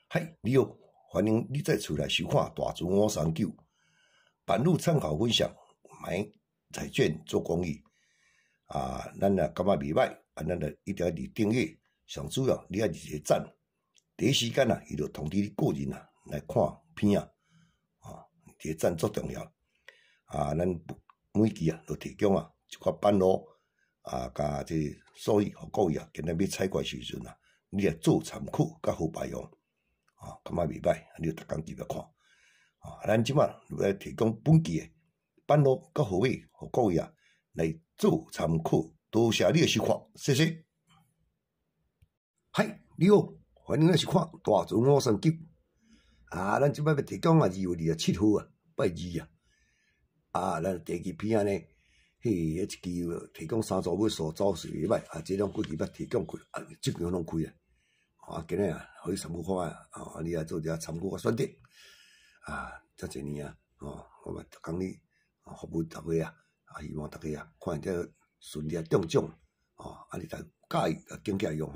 嗨，你好，欢迎你再出来收看大船539版路参考分享，买彩券做公益咱感觉袂歹咱就一定要订阅，上主要你要一个赞，第一时间伊就通知你个人来看片一个赞足重要咱每期就提供一寡版路甲这所以互各位今日要采购时阵你来做参考甲好排用。感觉袂歹，你逐工记得看。咱即摆来提供本期的版路甲号码，互各位来做参考。多谢你的收看，谢谢。嗨，你好，欢迎来收看大船539。咱即摆要提供2月27号拜二咱第一期片呢，迄一期提供3组尾数走势袂歹这两过期捌提供过即场拢开今日互你参考看你做者参考选择遮侪年我嘛逐工哩服务大家希望大家看这顺利中奖你着介意经济用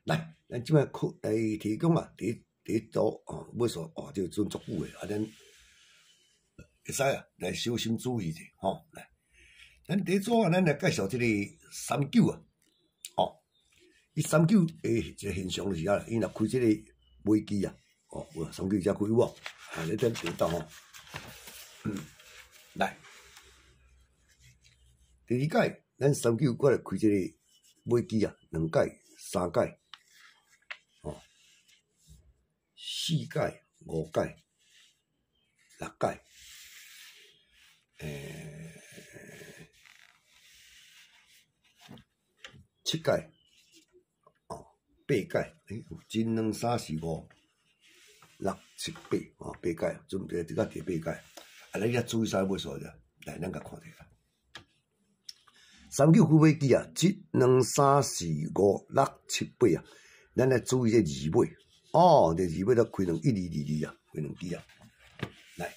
来，咱即摆来提供第一组尾数这个准足久的咱会使来小心注意者来，咱第一组咱来介绍这个39伊39一个现象就是伊若开这个飞机39才开有你等听到来，第二届咱39过来开这个飞机2届、3届、4届、5届、6届，7届。8届，有1、2、3、4、5、6、7、8，8届，准备这个第8届。你要注意啥尾数者？来，咱甲看一下。39开飞机1、2、3、4、5、6、7、8咱来注意这二尾。这二尾都开成1222开2支来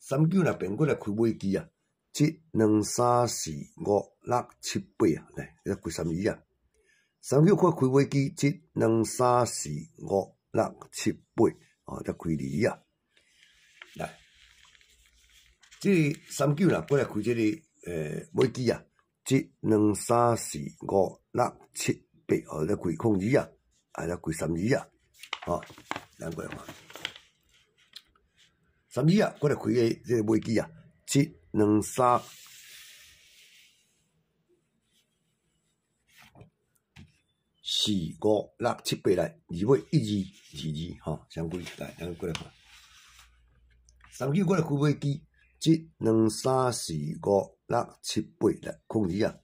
，39若变过来开飞机1、2、3、4、5、6、7、8来，要开3239块开飞机1、2、3、4、5、6、7、8才开2来，这39啦，过来开这个飞机1、2、3、4、5、6、7、8才开02才开32咱过来看32过来开这个飞机1、2、3。4、5、6、7、8来，二尾1、2、22相关来，咱过来看。39过来开飞机1、2、3、4、5、6、7、8来，空2选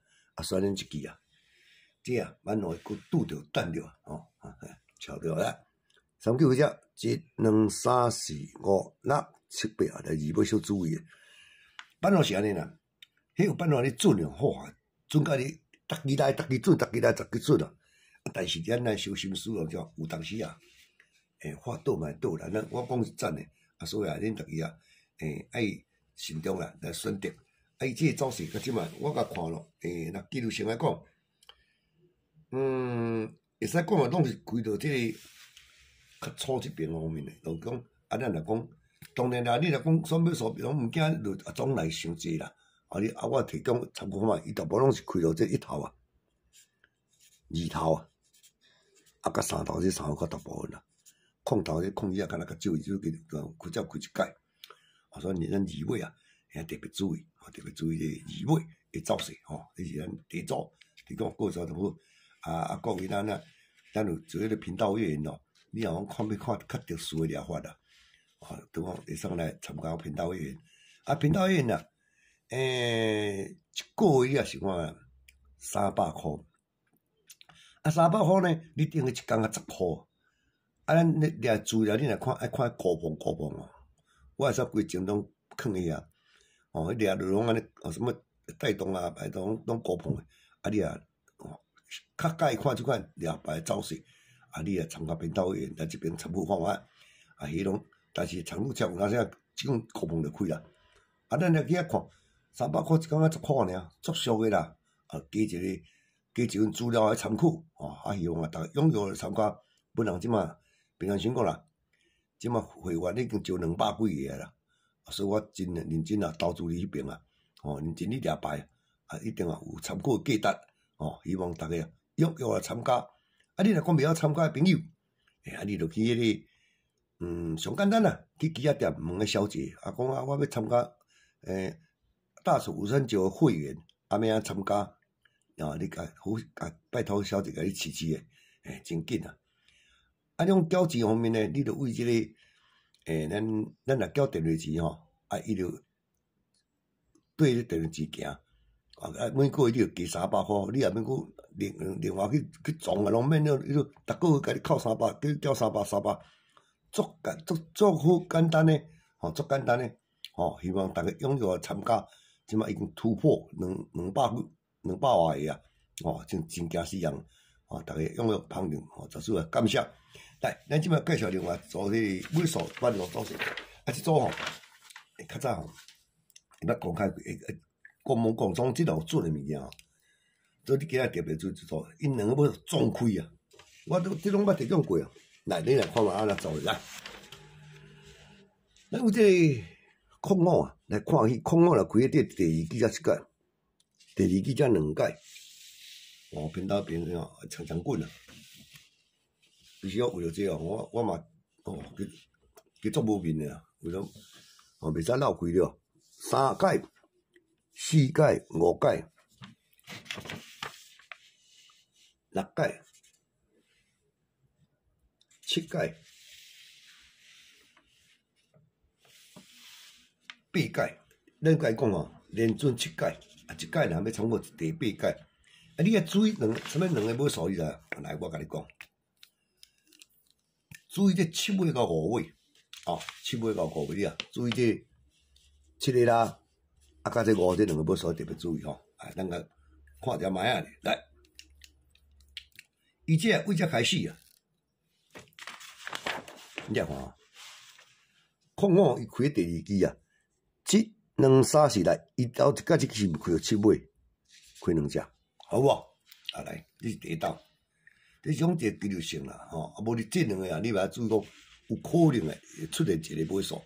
咱一支这蛮容易佫拄着等着巧着啦。39只1、2、3、4、5、6、7、8来，二尾小注意。办法是安尼啦，迄个办法你准好准甲你逐支来准，逐支来准但是咱小心思叫有当时话倒嘛倒啦，我讲是真的所以恁逐个爱慎重来选择伊这个走势甲即摆我甲看咯若技术上来讲会使讲拢是开到这个较粗这边方面的，就讲咱若讲当然你若讲选买手拢物件就总来伤济啦我提供参考嘛，伊大部拢是开到这1头2头甲3头这3头较大部分空头这空敢若较少，开只开一届所以咱二尾特别注意这二尾的走势这是咱第一组提供过程就好各位咱有做迄个频道会员你若讲要看较特殊的疗法就讲会使来参加频道会员频道会员一个月是看300块300块呢，你订个一工10块咱掠注意啦，你若看爱看高磅我会使规钟拢囥去迄掠落拢安尼什么带动摆动拢高磅的你较介意看即款掠牌走势你参加频道会员来这边参考方法迄拢，但是参考才有哪些即种高磅就开啦咱来去看300块一工10块尔，足俗的啦加一份资料来参考希望大家踊跃来参加。本人即马平常想讲啦，即马会员已经招200几个啦，所以我真认真啊投资你迄边啊，认真你掠牌啊，一定啊有参考价值，希望大家踊跃来参加。啊，你若讲袂晓参加诶朋友，你著去迄个，上简单啦，去旗仔店问个小姐，讲我要参加大楚五三九会员，要安参加？你拜托小姐甲你试试诶，真紧啊！这种缴钱方面呢，你著为即个咱若缴电话钱伊著对迄电话钱行。每个月你著加300块，你也免搁另外去撞啊，拢免了，伊就逐个月甲你扣300，叫你缴300，足好简单诶，足简单诶，希望大家踊跃参加。即马已经突破200外个啊，真惊死人，大家踊跃捧场，实属感谢。来，咱即马介绍另外做迄个尾数班路组成，即组较早捌公开过，讲门讲总即有准诶物件所以你今仔特别注意做，因两个要总开啊，我即拢捌提供过啊。来，你来看嘛，安怎做来。咱有即个控五啊，来看去控五来开第2季才1届，第2季才2届，偏打偏长滚啊！必须要为了这我嘛去做无面的啊，为了袂使闹开了，3届、4届、5届、6届、7届、8届，咱甲伊讲连准7届，1届若要参过第8届，你要注意什么2个尾数你知？来，我甲你讲，注意这7尾到5尾，7尾到5尾啊，注意这7个啦，甲这5这2个尾数特别注意咱甲看条卖啊来，伊这为这开始啊，你来看控五伊开第2季啊。1、2、3、4来，伊到1届是开到7尾，开2只，好无？来，你是第一道，这种一个几率性啦，无你这2个啊，你嘛注意讲，有可能会出现一个尾数。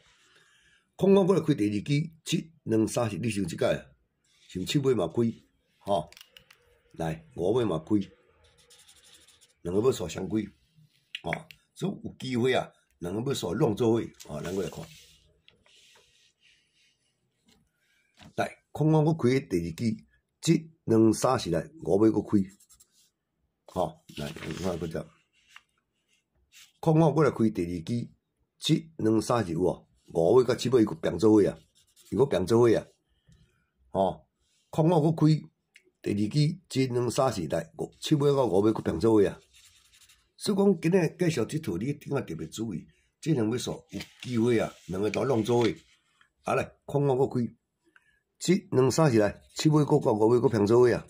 控五过来开第2季，1、2、3、4，你想1届啊？想7尾嘛开，来5尾嘛开，2个尾数相开，所以有机会啊，2个尾数弄做伙，咱过来看。来，控五我开第2季，1、2、3、4来5尾我开，来，你看嗰只，控五我来开第2季，1、2、3、4有5尾甲7尾伊个并做伙啊，伊个并做伙啊，控五我开第2季1、2、3、4来7尾到5尾个并做伙啊，所以讲今日介绍这套，你顶下特别注意，这2尾数有机会啊，2个都弄做伙，来，控五我开。1、2、3、4来，7尾个到5尾个平做伙啊！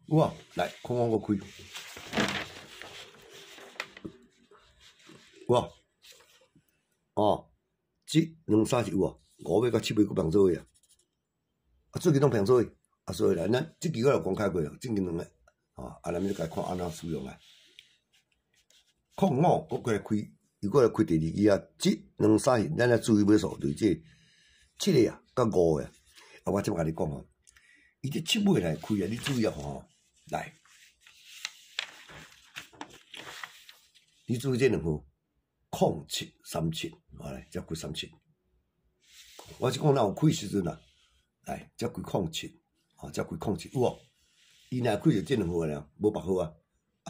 有啊，来，控五我开，有啊，1、2、3、4有啊，5尾到7尾个平做伙啊！最近拢平做伙所以来，咱即期我有公开过，正经2个咱要甲看安怎使用啊。控五我过来开，如果来开第2季啊，1、2、3、4，咱来注意尾数，就是这7个啊，甲5个啊。我即甲你讲伊这7尾来开啊，你注意啊来，你注意这2号，07、37，来，才开37。我是讲若有开时阵啊，来，才开07，才开07，有无？伊若开就这2号尔，无别号啊，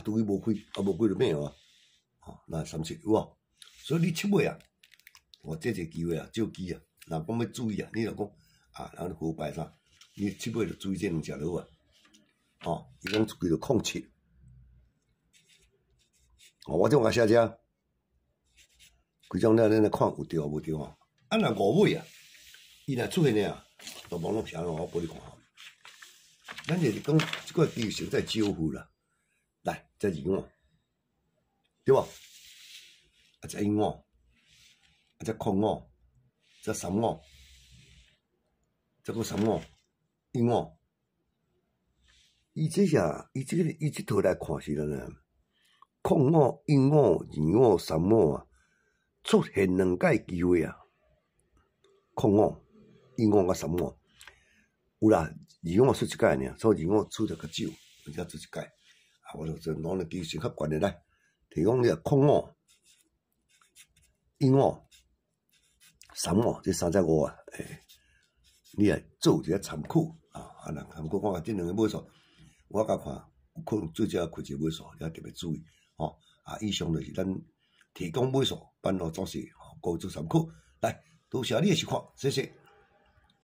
除非无开，无开就免啊。那37有无？所以你7尾啊，这个机会啊，少机啊，若讲要注意啊，你若讲。然后好摆啥？你7尾就注意这2只就好啊。伊讲开到07，我这甲写遮，规种咱来看有对无对若5尾啊，伊若出现咧啊，就网络上我拨你看咱就是讲即个技术在招呼啦。来，这2碗，对无？这1碗，这控5，这3碗。这个3碗、1碗，伊这套来看是呢，空五、阴五、二五、三五啊，出现两届机会啊。空五、阴五甲三五有啦，二五出一届尔，所以二五出得较少，而且出一届。啊，我就攞个机性较悬的来，提供你空五、阴五、三五这三只五啊，你来做一个参考啊，啊，若参考看下这两个买数，我甲看有可能最少开一个买数，你要特别注意哦。啊，以上就是咱提供买数办路做事，各做参考。来，多谢你的收看，谢谢。